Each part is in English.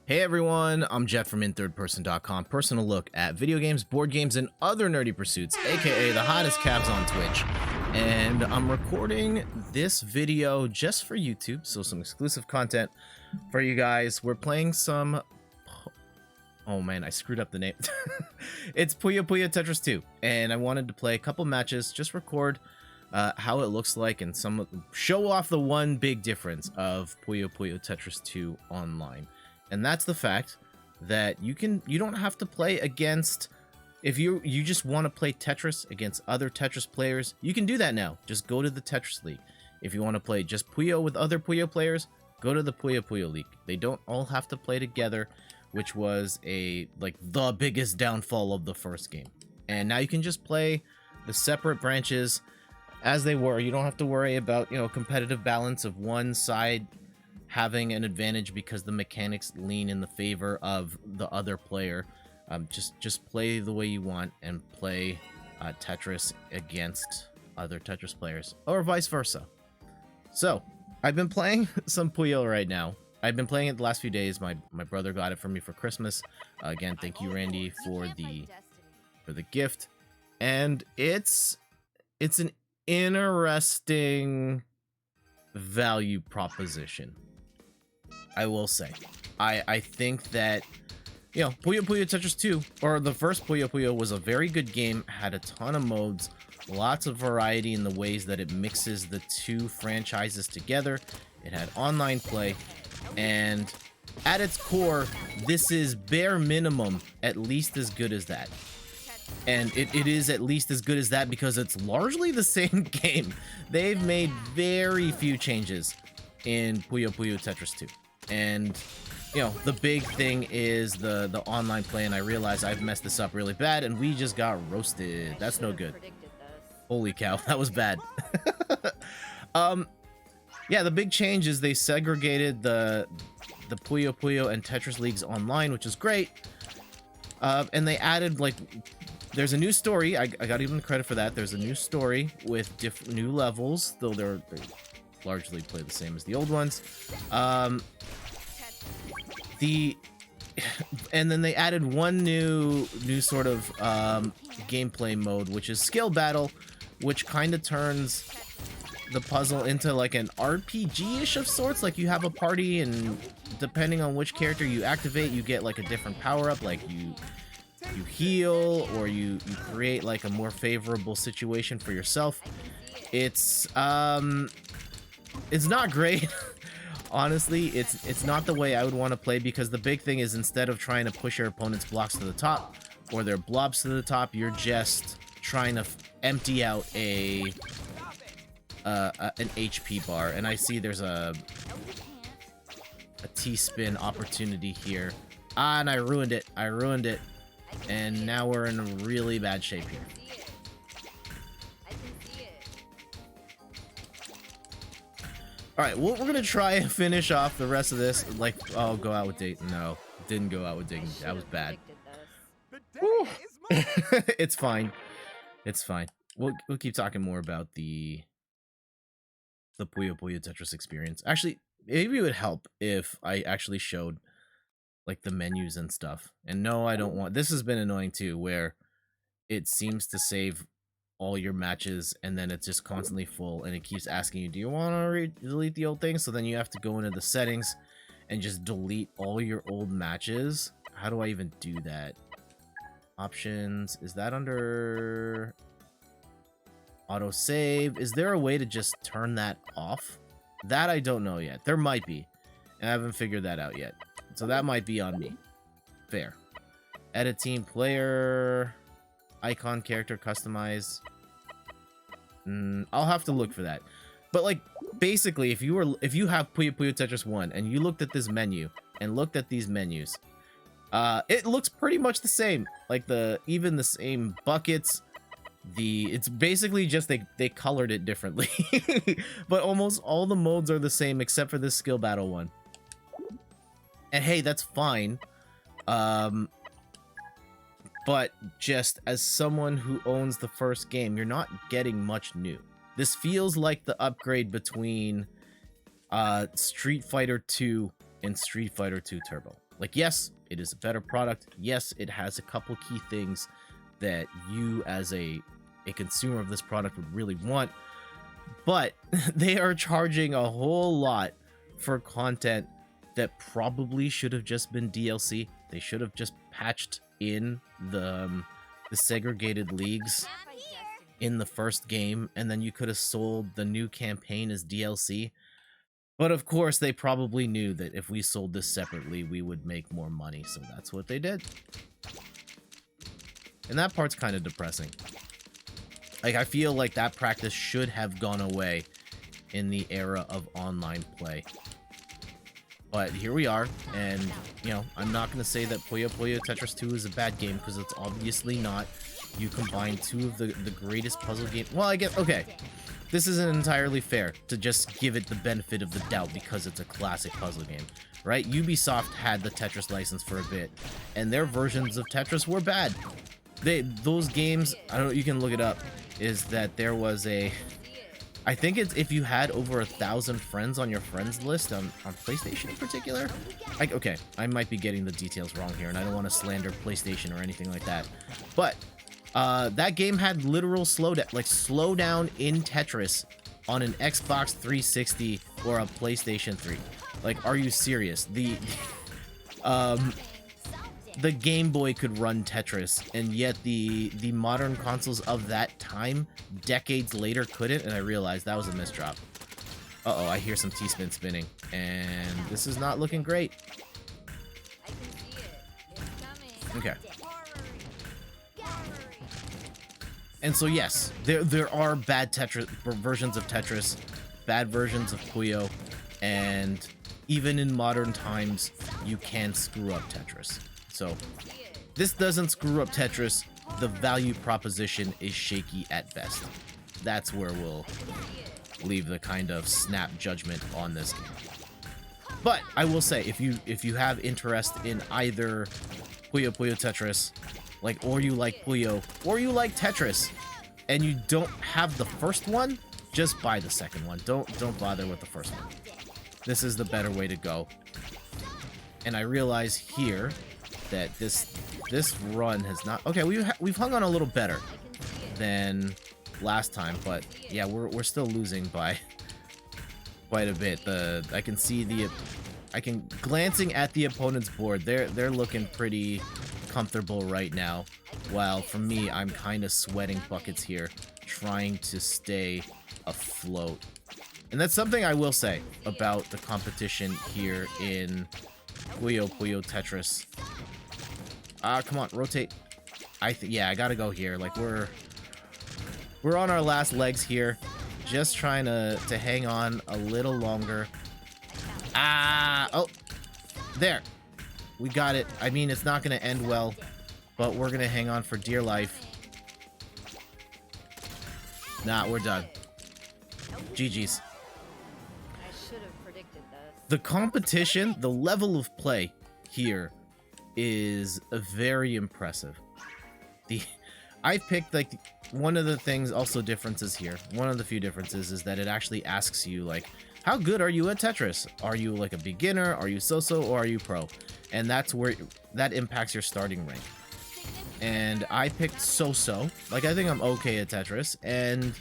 Hey everyone, I'm Jeff from inthirdperson.com, personal look at video games, board games, and other nerdy pursuits, aka the hottest cabs on Twitch. And I'm recording this video just for YouTube, so some exclusive content for you guys. We're playing some... Oh man, I screwed up the name. It's Puyo Puyo Tetris 2, and I wanted to play a couple matches, just record how it looks like, and show off the one big difference of Puyo Puyo Tetris 2 online. And that's the fact that you don't have to play against, if you just want to play Tetris against other Tetris players, you can do that now. Just go to the Tetris League. If you want to play just Puyo with other Puyo players, go to the Puyo Puyo League. They don't all have to play together, which was the biggest downfall of the first game. And now you can just play the separate branches as they were. You don't have to worry about, competitive balance of one side having an advantage because the mechanics lean in the favor of the other player. Just play the way you want and play Tetris against other Tetris players, or vice versa. So I've been playing some Puyo right now. I've been playing it the last few days. My brother got it for me for Christmas. Again, thank you, Randy, for the gift. And it's an interesting value proposition, I will say. I think that, Puyo Puyo Tetris 2, or the first Puyo Puyo, was a very good game, had a ton of modes, lots of variety in the ways that it mixes the two franchises together. It had online play, and at its core, this is bare minimum at least as good as that. And it is at least as good as that because it's largely the same game. They've made very few changes in Puyo Puyo Tetris 2. And, the big thing is the online play, and I realize I've messed this up really bad, and we just got roasted. That's no good. Holy cow, that was bad. Yeah, the big change is they segregated the Puyo Puyo and Tetris Leagues online, which is great. And they added, there's a new story. I gotta give them credit for that. There's a new story with new levels, though they largely play the same as the old ones. And then they added one new sort of gameplay mode, which is skill battle, which kind of turns the puzzle into like an RPG-ish of sorts. Like, you have a party, and depending on which character you activate, you get like a different power-up. Like you heal, or you create like a more favorable situation for yourself. It's not great. Honestly, it's not the way I would want to play, because the big thing is, instead of trying to push your opponent's blocks to the top or their blobs to the top, you're just trying to empty out an HP bar. And I see there's a T-spin opportunity here. And I ruined it. And now we're in really bad shape here. Alright, well, we're gonna try and finish off the rest of this. Oh, go out with Dayton. No, didn't go out with Dayton. That was bad. It's fine. It's fine. We'll keep talking more about the Puyo Puyo Tetris experience. Actually, maybe it would help if I actually showed the menus and stuff. And no, I don't want... This has been annoying too, where it seems to save all your matches, and then it's just constantly full, and it keeps asking you, do you want to delete the old thing? So then you have to go into the settings and just delete all your old matches. How do I even do that? Options, is that under autosave? Is there a way to just turn that off? That I don't know yet. There might be, and I haven't figured that out yet. So that might be on me. Fair. Edit team player, icon, character, customize. I'll have to look for that. But basically, if you have Puyo Puyo Tetris 1 and you looked at this menu and looked at these menus, it looks pretty much the same. Even the same buckets. It's basically just they colored it differently. But almost all the modes are the same except for this skill battle one. And hey, that's fine. But just as someone who owns the first game, you're not getting much new. This feels like the upgrade between Street Fighter 2 and Street Fighter 2 Turbo. Like, yes, it is a better product. Yes, it has a couple key things that you as a consumer of this product would really want, but they are charging a whole lot for content that probably should have just been DLC. They should have just patched in the segregated leagues in the first game, and then you could have sold the new campaign as DLC. But of course, they probably knew that if we sold this separately, we would make more money, so that's what they did. And that part's kind of depressing. Like, I feel like that practice should have gone away in the era of online play. But here we are, and, you know, I'm not going to say that Puyo Puyo Tetris 2 is a bad game, because it's obviously not. You combine two of the greatest puzzle games. Well, I guess, okay, this isn't entirely fair to just give it the benefit of the doubt because it's a classic puzzle game, right? Ubisoft had the Tetris license for a bit, and their versions of Tetris were bad. Those games, I don't know, you can look it up, is that there was a... I think it's if you had over 1,000 friends on your friends list on PlayStation in particular. Okay, I might be getting the details wrong here, and I don't want to slander PlayStation or anything like that. But that game had literal slowdown in Tetris on an Xbox 360 or a PlayStation 3. Like, are you serious? The Game Boy could run Tetris, and yet the modern consoles of that time, decades later, couldn't, and I realized that was a misdrop. Uh-oh, I hear some T-spin spinning, and this is not looking great. Okay. And so yes, there are bad Tetris versions of Tetris, bad versions of Puyo, and even in modern times, you can screw up Tetris. So, this doesn't screw up Tetris. The value proposition is shaky at best. That's where we'll leave the kind of snap judgment on this game. But I will say, if you have interest in either Puyo Puyo Tetris, or you like Puyo, or you like Tetris, and you don't have the first one, just buy the second one. Don't bother with the first one. This is the better way to go. And I realize here that this run has not... Okay, we've hung on a little better than last time, but yeah, we're still losing by quite a bit. I can see glancing at the opponent's board, they're looking pretty comfortable right now, while for me, I'm kind of sweating buckets here, trying to stay afloat. And that's something I will say about the competition here in Puyo Puyo Tetris. Come on, rotate. Yeah, I gotta go here. Like, we're on our last legs here. Just trying to hang on a little longer. Oh, there. We got it. I mean, it's not gonna end well, but we're gonna hang on for dear life. Nah, we're done. GG's. The competition, the level of play here is very impressive. I picked, like, one of the things, also differences here, one of the few differences is that it actually asks you, like, how good are you at Tetris? Are you, like, a beginner? Are you so-so? Or are you pro? And that's where, that impacts your starting rank. And I picked so-so. Like, I think I'm okay at Tetris, and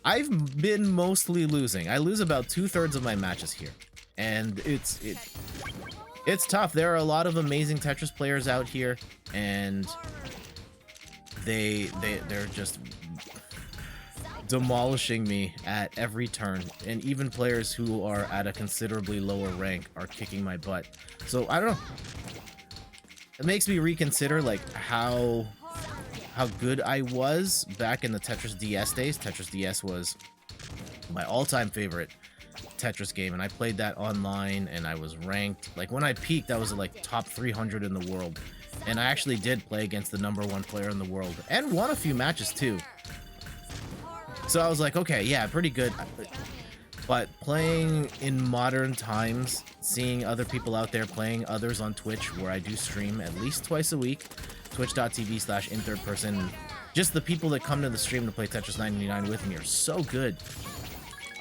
I've been mostly losing. I lose about 2/3 of my matches here. And it's tough. There are a lot of amazing Tetris players out here, and they're just demolishing me at every turn. And even players who are at a considerably lower rank are kicking my butt. So I don't know. It makes me reconsider, like, how good I was back in the Tetris DS days. Tetris DS was my all-time favorite Tetris game, and I played that online, and I was ranked. Like, when I peaked, I was like top 300 in the world, and I actually did play against the #1 player in the world, and won a few matches too. So I was like, okay, yeah, pretty good. But playing in modern times, seeing other people out there playing, others on Twitch, where I do stream at least twice a week, twitch.tv/inthirdperson, just the people that come to the stream to play Tetris 99 with me are so good.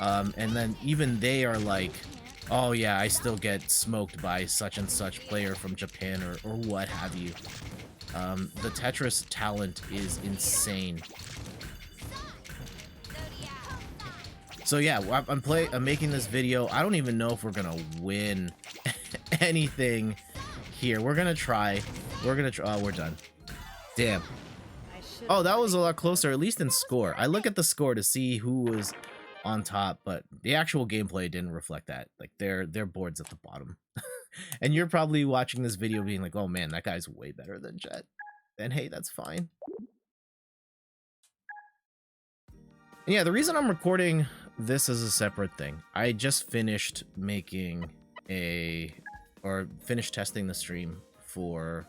And then even they are like Oh yeah, I still get smoked by such and such player from Japan or what have you. The Tetris talent is insane. So yeah, I'm making this video. I don't even know if we're gonna win anything here. We're gonna try. Oh, we're done. Damn. Oh, that was a lot closer, at least in score. I look at the score to see who was on top, but the actual gameplay didn't reflect that. Like their board's at the bottom. And you're probably watching this video being like, oh man, that guy's way better than Jet. And hey, that's fine. And yeah, the reason I'm recording this is a separate thing. I just finished finished testing the stream for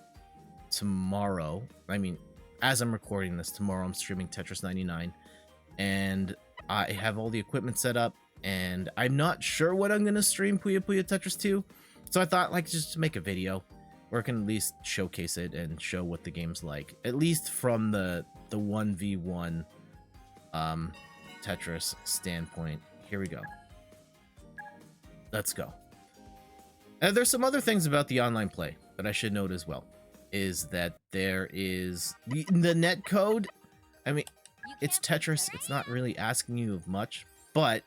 tomorrow. I mean, as I'm recording this, tomorrow I'm streaming Tetris 99, and I have all the equipment set up, and I'm not sure what I'm gonna stream Puyo Puyo Tetris 2, so I thought, like, just to make a video where I can at least showcase it and show what the game's like, at least from the 1v1 Tetris standpoint. Here we go. Let's go. And there's some other things about the online play that I should note as well, is that there is the net code. I mean, it's Tetris. It's not really asking you of much, but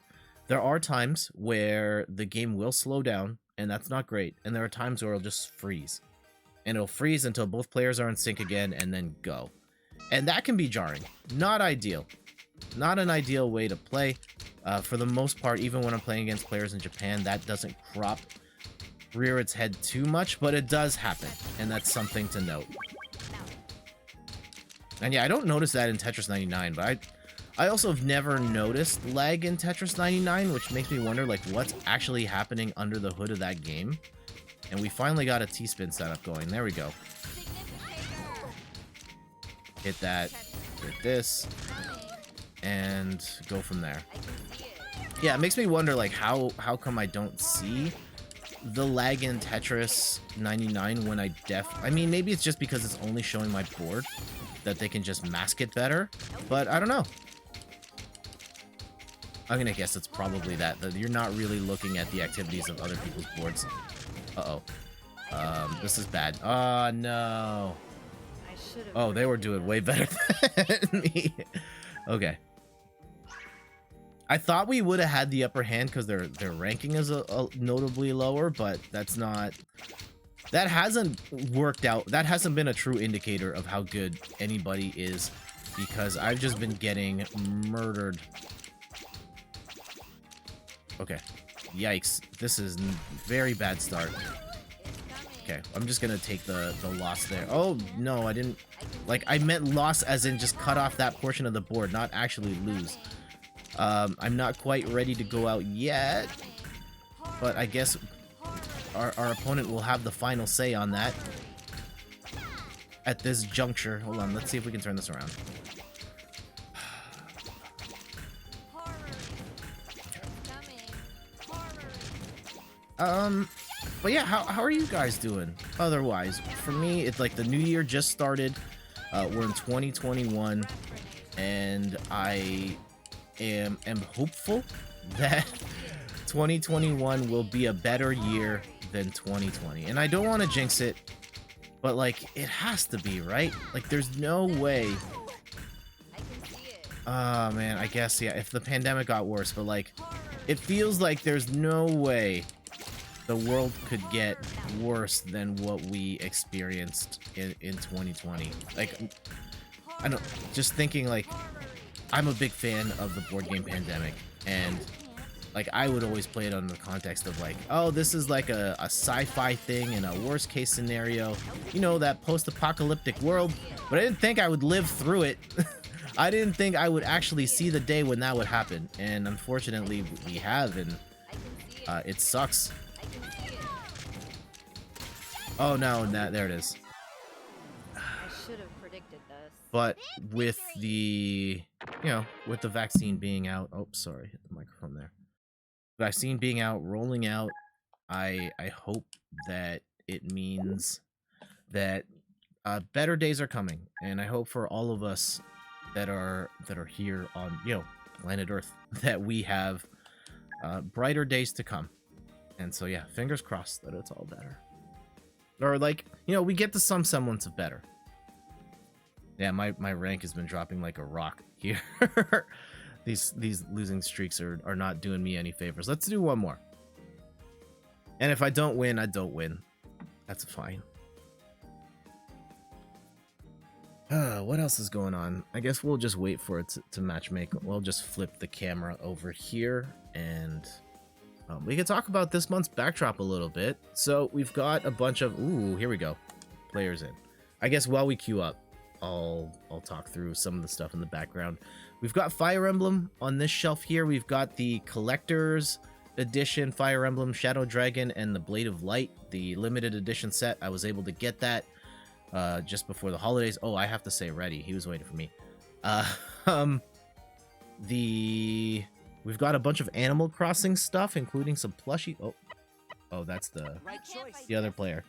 there are times where the game will slow down, and that's not great. And there are times where it'll just freeze. And it'll freeze until both players are in sync again and then go. And that can be jarring. Not ideal. Not an ideal way to play. For the most part, even when I'm playing against players in Japan, that doesn't rear its head too much, but it does happen, and that's something to note. And yeah, I don't notice that in Tetris 99, but I also have never noticed lag in Tetris 99, which makes me wonder, like, what's actually happening under the hood of that game. And we finally got a T-spin setup going. There we go. Hit that, hit this, and go from there. Yeah, it makes me wonder, like, how come I don't see the lag in Tetris 99 when I mean, maybe it's just because it's only showing my board, that they can just mask it better, but I don't know. I'm gonna guess it's probably that you're not really looking at the activities of other people's boards. Uh-oh. This is bad. Oh, no. Oh, they were doing way better than me. Okay. I thought we would have had the upper hand because their ranking is a notably lower, but that's not... That hasn't worked out. That hasn't been a true indicator of how good anybody is, because I've just been getting murdered. Okay. Yikes. This is very bad start. Okay, I'm just gonna take the loss there. Oh, no, I didn't... Like, I meant loss as in just cut off that portion of the board, not actually lose. I'm not quite ready to go out yet, but I guess our opponent will have the final say on that at this juncture. Hold on, let's see if we can turn this around. But yeah, how are you guys doing otherwise? For me, it's like the new year just started. We're in 2021, and I am hopeful that 2021 will be a better year than 2020. And I don't want to jinx it, but like, it has to be, right? Like, there's no way. Oh man, I guess, yeah, if the pandemic got worse, but like, it feels like there's no way the world could get worse than what we experienced in 2020. Like, I don't, just thinking, like, I'm a big fan of the board game Pandemic, and like, I would always play it under the context of like, oh, this is like a sci-fi thing in a worst case scenario, you know, that post-apocalyptic world, but I didn't think I would live through it. I didn't think I would actually see the day when that would happen, and unfortunately we have, and it sucks. Oh no, there it is. I should have predicted this. But with the, you know, with the vaccine being out, oh, sorry, hit the microphone there. Vaccine being out, rolling out, I hope that it means that better days are coming, and I hope for all of us that are here on, you know, planet Earth, that we have brighter days to come. And so, yeah, fingers crossed that it's all better. Or, like, you know, we get to some semblance of better. Yeah, my rank has been dropping like a rock here. These losing streaks are not doing me any favors. Let's do one more. And if I don't win, I don't win. That's fine. What else is going on? I guess we'll just wait for it to matchmake. We'll just flip the camera over here and we can talk about this month's backdrop a little bit. So we've got a bunch of, ooh, here we go. Players in. I guess while we queue up, I'll talk through some of the stuff in the background. We've got Fire Emblem on this shelf here. We've got the Collector's Edition Fire Emblem Shadow Dragon and the Blade of Light, the limited edition set. I was able to get that just before the holidays. Oh, I have to say ready. He was waiting for me. We've got a bunch of Animal Crossing stuff, including some plushie. Oh, that's the other player.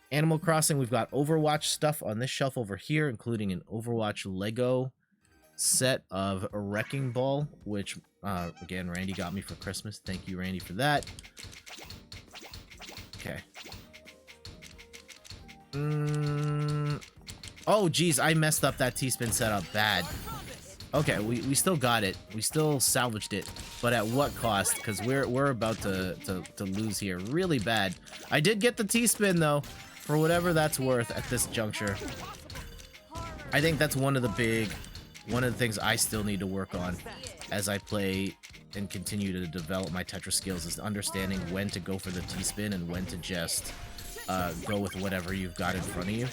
Animal Crossing, we've got Overwatch stuff on this shelf over here, including an Overwatch Lego set of a Wrecking Ball, which, again, Randy got me for Christmas. Thank you, Randy, for that. Okay. Oh, geez, I messed up that T-spin setup bad. Okay, we still got it. We still salvaged it, but at what cost? Because we're about to lose here really bad. I did get the T-spin, though, for whatever that's worth at this juncture. I think that's one of the things I still need to work on as I play and continue to develop my Tetris skills, is understanding when to go for the T-spin and when to just go with whatever you've got in front of you.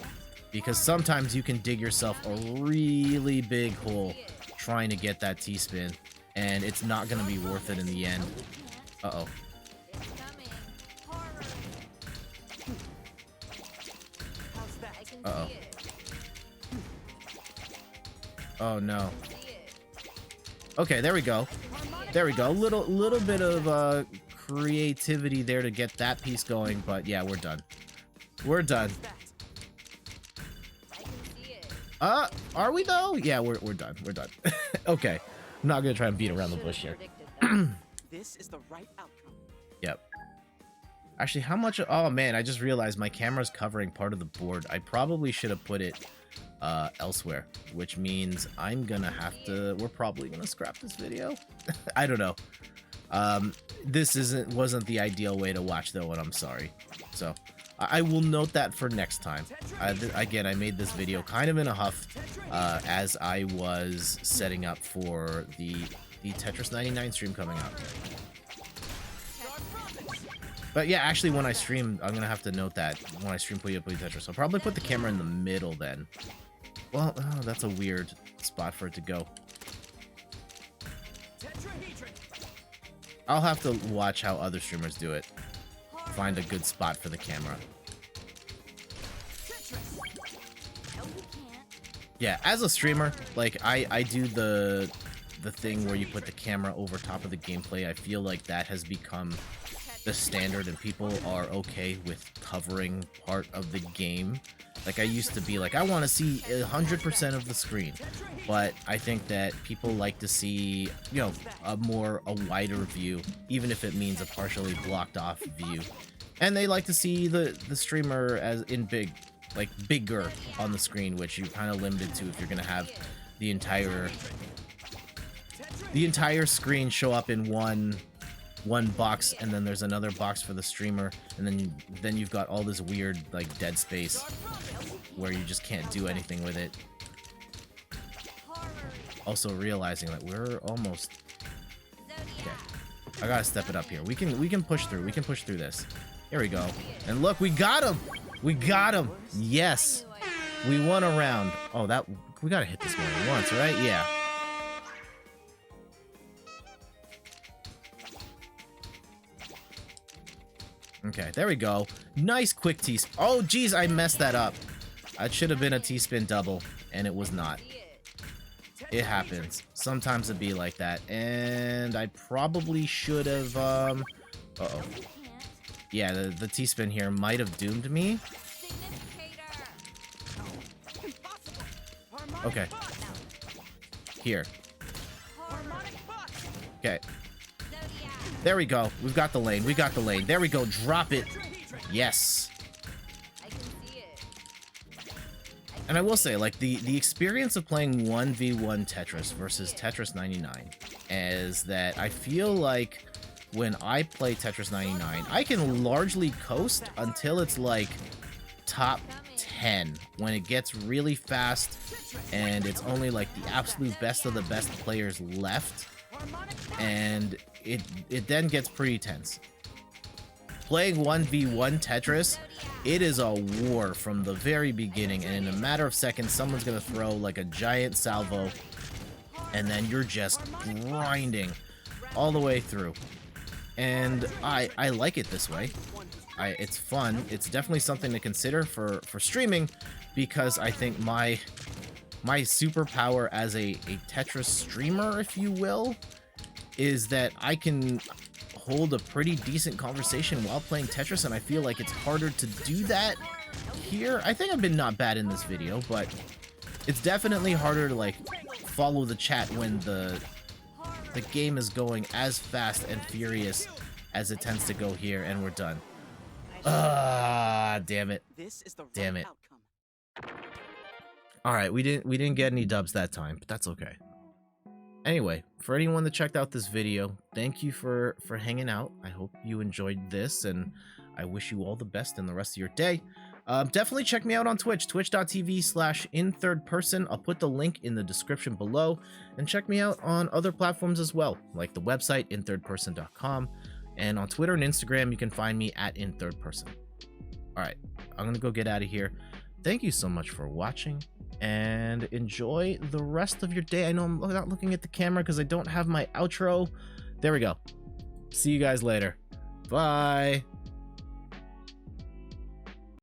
Because sometimes you can dig yourself a really big hole trying to get that T-spin, and it's not going to be worth it in the end. Uh-oh. Uh-oh. Oh, no. Okay, there we go. There we go. Little bit of creativity there to get that piece going, but yeah, we're done. We're done. Are we though? Yeah, we're done. We're done. Okay. I'm not gonna try and beat around the bush here. This is the right outcome. Yep. Actually, how much? Oh man, I just realized my camera's covering part of the board. I probably should have put it elsewhere, which means I'm gonna have to. We're probably gonna scrap this video. I don't know. This wasn't the ideal way to watch though, and I'm sorry. So I will note that for next time. Again, I made this video kind of in a huff as I was setting up for the Tetris 99 stream coming up. But yeah, actually, when I stream, I'm gonna have to note that when I stream Puyo Puyo Tetris, I'll probably put the camera in the middle then. Well, oh, that's a weird spot for it to go. I'll have to watch how other streamers do it. Find a good spot for the camera. Yeah, as a streamer, like I do the thing where you put the camera over top of the gameplay. I feel like that has become the standard and people are okay with covering part of the game. Like I used to be like, I want to see 100% of the screen, but I think that people like to see, you know, a wider view, even if it means a partially blocked off view. And they like to see the streamer as in bigger on the screen, which you're kind of limited to if you're gonna have the entire screen show up in one box, and then there's another box for the streamer, and then you've got all this weird like dead space where you just can't do anything with it. Also realizing that we're almost okay. I gotta step it up here. We can push through. We can push through this. Here we go. And look, we got him. We got him. Yes, we won a round. Oh, that we gotta hit this one once, right? Yeah. Okay, there we go. Nice quick T-spin. Oh, geez, I messed that up. It should have been a T-spin double, and it was not. It happens. Sometimes it be like that. And I probably should have, uh-oh. Yeah, the T-spin here might have doomed me. Okay. Here. Okay. There we go. We've got the lane. We got the lane. There we go. Drop it. Yes. I can see it. And I will say, like, the experience of playing 1v1 Tetris versus Tetris 99 is that I feel like when I play Tetris 99, I can largely coast until it's like top 10 when it gets really fast and it's only like the absolute best of the best players left, and it then gets pretty tense. Playing 1v1 Tetris, it is a war from the very beginning, and in a matter of seconds someone's gonna throw like a giant salvo and then you're just grinding all the way through. And I like it this way. It's fun. It's definitely something to consider for streaming, because I think my superpower as a Tetris streamer, if you will, is that I can hold a pretty decent conversation while playing Tetris, and I feel like it's harder to do that here. I think I've been not bad in this video, but it's definitely harder to like follow the chat when the game is going as fast and furious as it tends to go here, and we're done. Ah, damn it. This is the Damn right it. outcome. All right, we didn't get any dubs that time, but that's okay. Anyway, for anyone that checked out this video, thank you for hanging out. I hope you enjoyed this, and I wish you all the best in the rest of your day. Definitely check me out on Twitch, twitch.tv/inthirdperson. I'll put the link in the description below, and check me out on other platforms as well, like the website inthirdperson.com, and on Twitter and Instagram you can find me at inthirdperson. All right, I'm gonna go get out of here. Thank you so much for watching, and enjoy the rest of your day. I know I'm not looking at the camera because I don't have my outro. There we go. See you guys later. Bye.